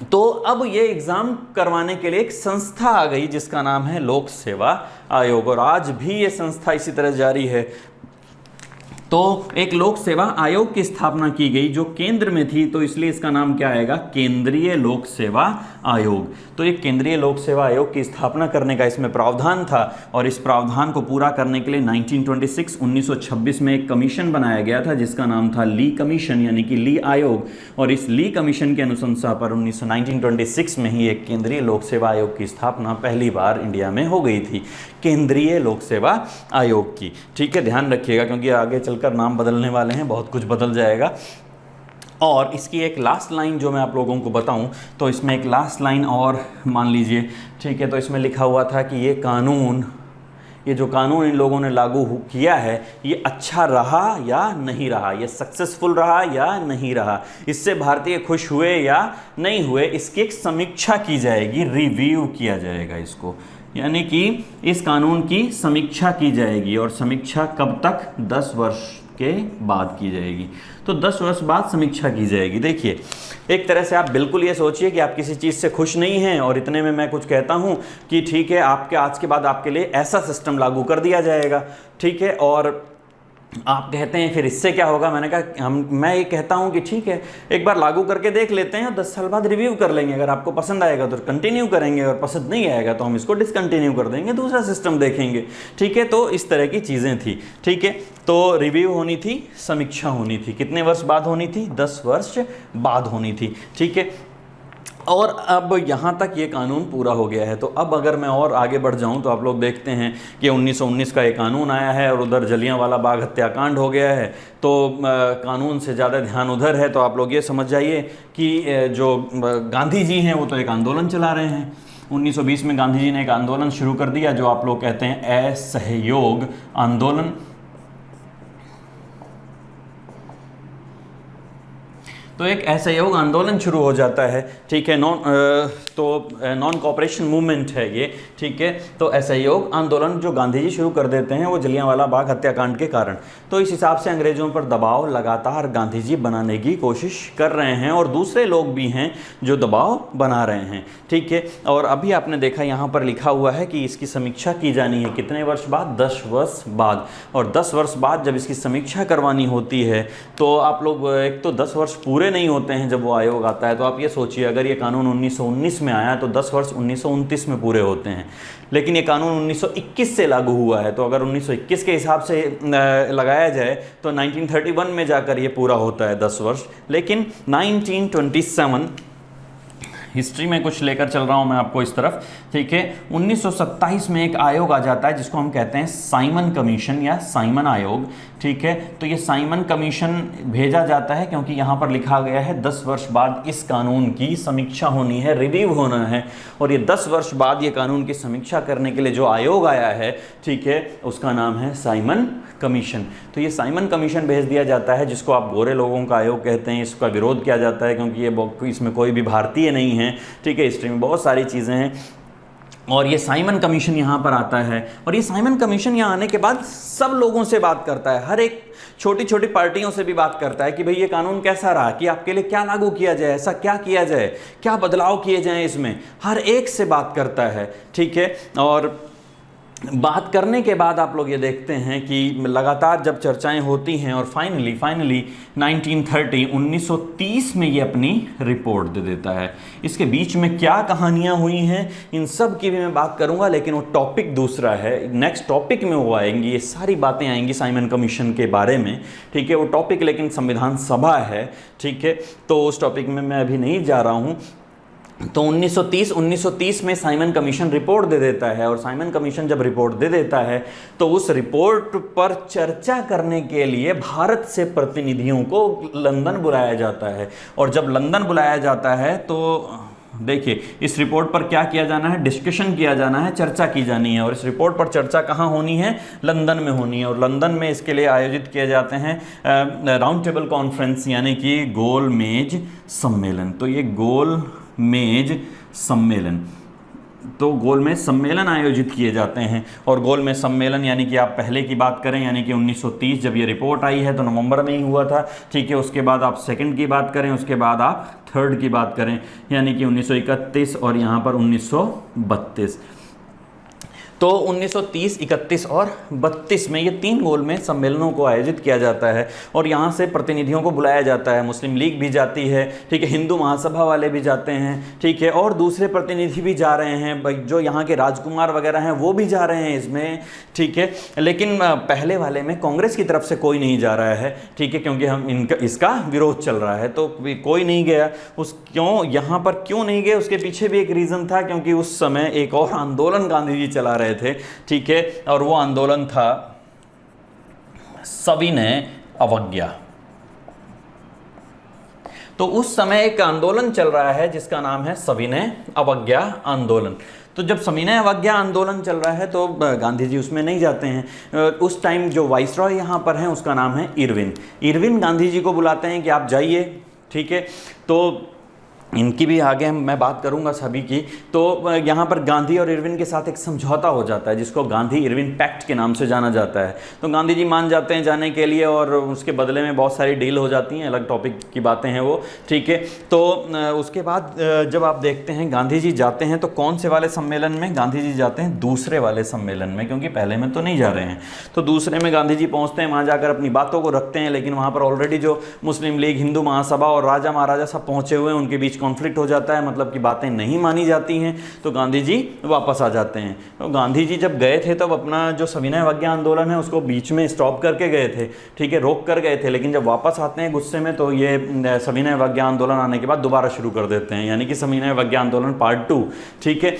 तो अब ये एग्ज़ाम करवाने के लिए एक संस्था आ गई जिसका नाम है लोक सेवा आयोग, और आज भी ये संस्था इसी तरह जारी है। तो एक लोक सेवा आयोग की स्थापना की गई जो केंद्र में थी, तो इसलिए इसका नाम क्या आएगा, केंद्रीय लोक सेवा आयोग। तो एक केंद्रीय लोक सेवा आयोग की स्थापना करने का इसमें प्रावधान था, और इस प्रावधान को पूरा करने के लिए 1926 में एक कमीशन बनाया गया था जिसका नाम था ली कमीशन यानी कि ली आयोग, और इस ली कमीशन के अनुशंसा पर 1926 में ही एक केंद्रीय लोक सेवा आयोग की स्थापना पहली बार इंडिया में हो गई थी, केंद्रीय लोक सेवा आयोग की, ठीक है। ध्यान रखिएगा क्योंकि आगे चलकर नाम बदलने वाले हैं, बहुत कुछ बदल जाएगा। और इसकी एक लास्ट लाइन जो मैं आप लोगों को बताऊं, तो इसमें एक लास्ट लाइन और मान लीजिए, ठीक है। तो इसमें लिखा हुआ था कि ये कानून ये जो कानून इन लोगों ने लागू किया है ये अच्छा रहा या नहीं रहा, ये सक्सेसफुल रहा या नहीं रहा, इससे भारतीय खुश हुए या नहीं हुए, इसकी एक समीक्षा की जाएगी, रिव्यू किया जाएगा इसको, यानी कि इस कानून की समीक्षा की जाएगी। और समीक्षा कब तक? 10 वर्ष के बाद की जाएगी। तो 10 वर्ष बाद समीक्षा की जाएगी। देखिए, एक तरह से आप बिल्कुल ये सोचिए कि आप किसी चीज़ से खुश नहीं हैं और इतने में मैं कुछ कहता हूँ कि ठीक है, आपके आज के बाद आपके लिए ऐसा सिस्टम लागू कर दिया जाएगा, ठीक है, और आप कहते हैं फिर इससे क्या होगा। मैंने कहा मैं ये कहता हूं कि ठीक है, एक बार लागू करके देख लेते हैं और 10 साल बाद रिव्यू कर लेंगे, अगर आपको पसंद आएगा तो कंटिन्यू करेंगे और पसंद नहीं आएगा तो हम इसको डिसकंटिन्यू कर देंगे, दूसरा सिस्टम देखेंगे, ठीक है। तो इस तरह की चीज़ें थी, ठीक है। तो रिव्यू होनी थी, समीक्षा होनी थी, कितने वर्ष बाद होनी थी? 10 वर्ष बाद होनी थी, ठीक है। और अब यहाँ तक ये कानून पूरा हो गया है। तो अब अगर मैं और आगे बढ़ जाऊँ तो आप लोग देखते हैं कि 1919 का एक कानून आया है और उधर जलियांवाला बाग हत्याकांड हो गया है। तो कानून से ज़्यादा ध्यान उधर है। तो आप लोग ये समझ जाइए कि जो गांधी जी हैं वो तो एक आंदोलन चला रहे हैं। 1920 में गांधी जी ने एक आंदोलन शुरू कर दिया जो आप लोग कहते हैं असहयोग आंदोलन। तो एक असहयोग आंदोलन शुरू हो जाता है, ठीक है। नॉन कॉपरेशन मूवमेंट है ये, ठीक है। तो असहयोग आंदोलन जो गांधी जी शुरू कर देते हैं वो जलियांवाला बाग हत्याकांड के कारण। तो इस हिसाब से अंग्रेजों पर दबाव लगातार गांधी जी बनाने की कोशिश कर रहे हैं और दूसरे लोग भी हैं जो दबाव बना रहे हैं, ठीक है। और अभी आपने देखा यहाँ पर लिखा हुआ है कि इसकी समीक्षा की जानी है कितने वर्ष बाद? 10 वर्ष बाद। और 10 वर्ष बाद जब इसकी समीक्षा करवानी होती है तो आप लोग, एक तो 10 वर्ष पूरे नहीं होते हैं जब वो आयोग आता है। तो आप ये सोचिए, अगर ये कानून 1919 में आया तो 10 वर्ष 1929 में पूरे होते हैं, लेकिन ये कानून 1921 से लागू हुआ है। तो अगर 1921 के हिसाब से लगाया जाए तो 1931 में जाकर ये पूरा होता है 10 वर्ष। लेकिन 1927 हिस्ट्री में कुछ लेकर चल रहा हूं मैं आपको इस तरफ, ठीक है। 1927 में एक आयोग आ जाता है जिसको हम कहते हैं साइमन कमीशन या साइमन आयोग, ठीक है। तो ये साइमन कमीशन भेजा जाता है क्योंकि यहाँ पर लिखा गया है 10 वर्ष बाद इस कानून की समीक्षा होनी है, रिव्यू होना है। और ये 10 वर्ष बाद ये कानून की समीक्षा करने के लिए जो आयोग आया है, ठीक है, उसका नाम है साइमन कमीशन। तो ये साइमन कमीशन भेज दिया जाता है जिसको आप गोरे लोगों का आयोग कहते हैं। इसका विरोध किया जाता है क्योंकि ये इसमें कोई भी भारतीय नहीं है, ठीक है। हिस्ट्री में बहुत सारी चीज़ें हैं और ये साइमन कमीशन यहाँ पर आता है। और ये साइमन कमीशन यहाँ आने के बाद सब लोगों से बात करता है, हर एक छोटी छोटी पार्टियों से भी बात करता है कि भाई ये कानून कैसा रहा, कि आपके लिए क्या लागू किया जाए, ऐसा क्या किया जाए, क्या बदलाव किए जाएं इसमें, हर एक से बात करता है, ठीक है। और बात करने के बाद आप लोग ये देखते हैं कि लगातार जब चर्चाएं होती हैं और फाइनली 1930 में ये अपनी रिपोर्ट दे देता है। इसके बीच में क्या कहानियां हुई हैं इन सब की भी मैं बात करूंगा, लेकिन वो टॉपिक दूसरा है। नेक्स्ट टॉपिक में वो आएंगी, ये सारी बातें आएंगी साइमन कमीशन के बारे में, ठीक है। वो टॉपिक लेकिन संविधान सभा है, ठीक है। तो उस टॉपिक में मैं अभी नहीं जा रहा हूँ। तो 1930 में साइमन कमीशन रिपोर्ट दे देता है। और साइमन कमीशन जब रिपोर्ट दे देता है तो उस रिपोर्ट पर चर्चा करने के लिए भारत से प्रतिनिधियों को लंदन बुलाया जाता है। और जब लंदन बुलाया जाता है तो देखिए, इस रिपोर्ट पर क्या किया जाना है? डिस्कशन किया जाना है, चर्चा की जानी है। और इस रिपोर्ट पर चर्चा कहाँ होनी है? लंदन में होनी है। और लंदन में इसके लिए आयोजित किए जाते हैं राउंड टेबल कॉन्फ्रेंस, यानी कि गोल मेज सम्मेलन। तो ये गोल मेज सम्मेलन, तो गोल मेज सम्मेलन आयोजित किए जाते हैं। और गोल मेज सम्मेलन यानी कि आप पहले की बात करें, यानी कि 1930 जब ये रिपोर्ट आई है तो नवंबर में ही हुआ था, ठीक है। उसके बाद आप सेकंड की बात करें, उसके बाद आप थर्ड की बात करें, यानी कि 1931 और यहाँ पर 1932। तो 1930, 31 और 32 में ये 3 गोल में सम्मेलनों को आयोजित किया जाता है। और यहाँ से प्रतिनिधियों को बुलाया जाता है। मुस्लिम लीग भी जाती है, ठीक है, हिंदू महासभा वाले भी जाते हैं, ठीक है, और दूसरे प्रतिनिधि भी जा रहे हैं, जो यहाँ के राजकुमार वगैरह हैं वो भी जा रहे हैं इसमें, ठीक है। लेकिन पहले वाले में कांग्रेस की तरफ से कोई नहीं जा रहा है, ठीक है, क्योंकि इसका विरोध चल रहा है तो कोई नहीं गया। यहाँ पर क्यों नहीं गए, उसके पीछे भी एक रीज़न था, क्योंकि उस समय एक और आंदोलन गांधी जी चला रहे थे, ठीक है। और वो आंदोलन था सविनय अवज्ञा। तो उस समय एक आंदोलन चल रहा है जिसका नाम है सविनय अवज्ञा आंदोलन। तो जब सविनय अवज्ञा आंदोलन चल रहा है तो गांधी जी उसमें नहीं जाते हैं। उस टाइम जो वाइसरॉय यहाँ पर हैं उसका नाम है इरविन। इरविन गांधी जी को बुलाते हैं कि आप जाइए, ठीक है। तो इनकी भी आगे मैं बात करूंगा सभी की। तो यहाँ पर गांधी और इरविन के साथ एक समझौता हो जाता है जिसको गांधी इरविन पैक्ट के नाम से जाना जाता है। तो गांधी जी मान जाते हैं जाने के लिए और उसके बदले में बहुत सारी डील हो जाती हैं, अलग टॉपिक की बातें हैं वो, ठीक है। तो उसके बाद जब आप देखते हैं गांधी जी जाते हैं तो कौन से वाले सम्मेलन में? गांधी जी जाते हैं दूसरे वाले सम्मेलन में, क्योंकि पहले में तो नहीं जा रहे हैं। तो दूसरे में गांधी जी पहुँचते हैं, वहाँ जाकर अपनी बातों को रखते हैं, लेकिन वहाँ पर ऑलरेडी जो मुस्लिम लीग, हिंदू महासभा और राजा महाराजा सब पहुँचे हुए हैं, उनके बीच कॉन्फ्लिक्ट हो जाता है, मतलब कि बातें नहीं मानी जाती हैं। तो गांधी जी वापस आ जाते हैं। तो गांधी जी जब गए थे तब अपना जो सविनय अवज्ञा आंदोलन है उसको बीच में स्टॉप करके गए थे, ठीक है, रोक कर गए थे। लेकिन जब वापस आते हैं गुस्से में तो ये सविनय अवज्ञा आंदोलन आने के बाद दोबारा शुरू कर देते हैं, यानी कि सविनय अवज्ञा आंदोलन पार्ट 2, ठीक है।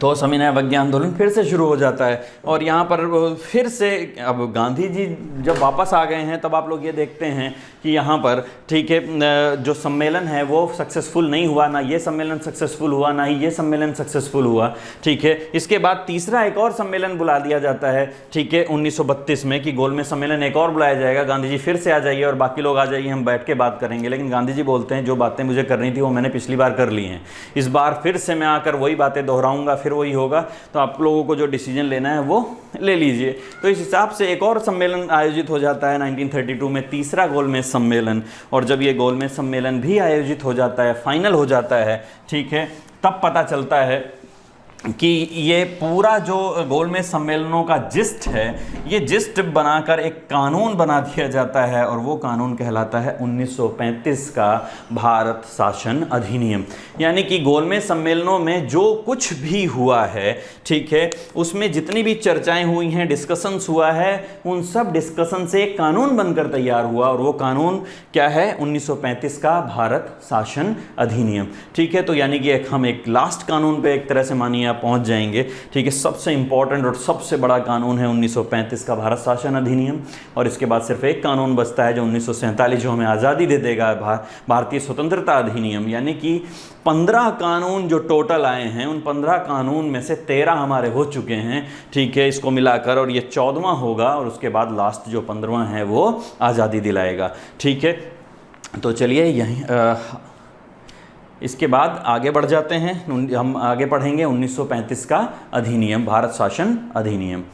तो सविनय अवज्ञा आंदोलन फिर से शुरू हो जाता है और यहाँ पर फिर से अब गांधी जी जब वापस आ गए हैं तब आप लोग ये देखते हैं कि यहाँ पर, ठीक है, जो सम्मेलन है वो सक्सेसफुल नहीं हुआ, ना ये सम्मेलन सक्सेसफुल हुआ, ना ही ये सम्मेलन सक्सेसफुल हुआ, ठीक है। इसके बाद तीसरा एक और सम्मेलन बुला दिया जाता है, ठीक है, 1932 में, कि गोलमेज सम्मेलन एक और बुलाया जाएगा, गांधी जी फिर से आ जाइए और बाकी लोग आ जाइए, हम बैठ के बात करेंगे। लेकिन गांधी जी बोलते हैं जो बातें मुझे करनी थी वो मैंने पिछली बार कर ली हैं, इस बार फिर से मैं आकर वही बातें दोहराऊंगा, फिर वही होगा, तो आप लोगों को जो डिसीजन लेना है वो ले लीजिए। तो इस हिसाब से एक और सम्मेलन आयोजित हो जाता है 1932 में, तीसरा गोलमेज सम्मेलन। और जब ये गोलमेज सम्मेलन भी आयोजित हो जाता है, फाइनल हो जाता है, ठीक है, तब पता चलता है कि ये पूरा जो गोलमेज सम्मेलनों का जिस्ट है, ये जिस्ट बनाकर एक कानून बना दिया जाता है और वो कानून कहलाता है 1935 का भारत शासन अधिनियम। यानी कि गोलमेज सम्मेलनों में जो कुछ भी हुआ है, ठीक है, उसमें जितनी भी चर्चाएं हुई हैं, डिस्कशंस हुआ है, उन सब डिस्कशन से एक कानून बनकर तैयार हुआ और वो कानून क्या है? 1935 का भारत शासन अधिनियम, ठीक है। तो यानी कि हम एक लास्ट कानून पे एक तरह से मानिए आप पहुंच जाएंगे, ठीक है। सबसे इंपॉर्टेंट और सबसे बड़ा कानून है 1935 का भारत शासन अधिनियम। और इसके बाद सिर्फ एक कानून बचता है जो 1947 जो हमें आज़ादी दे देगा, भारतीय स्वतंत्रता अधिनियम। यानी कि 15 कानून जो टोटल आए हैं, उन 15 कानून में से 13 हमारे हो चुके हैं, ठीक है, इसको मिलाकर, और ये 14वां होगा और उसके बाद लास्ट जो 15वां है वो आज़ादी दिलाएगा, ठीक है। तो चलिए यहीं इसके बाद आगे बढ़ जाते हैं, हम आगे पढ़ेंगे 1935 का अधिनियम, भारत शासन अधिनियम।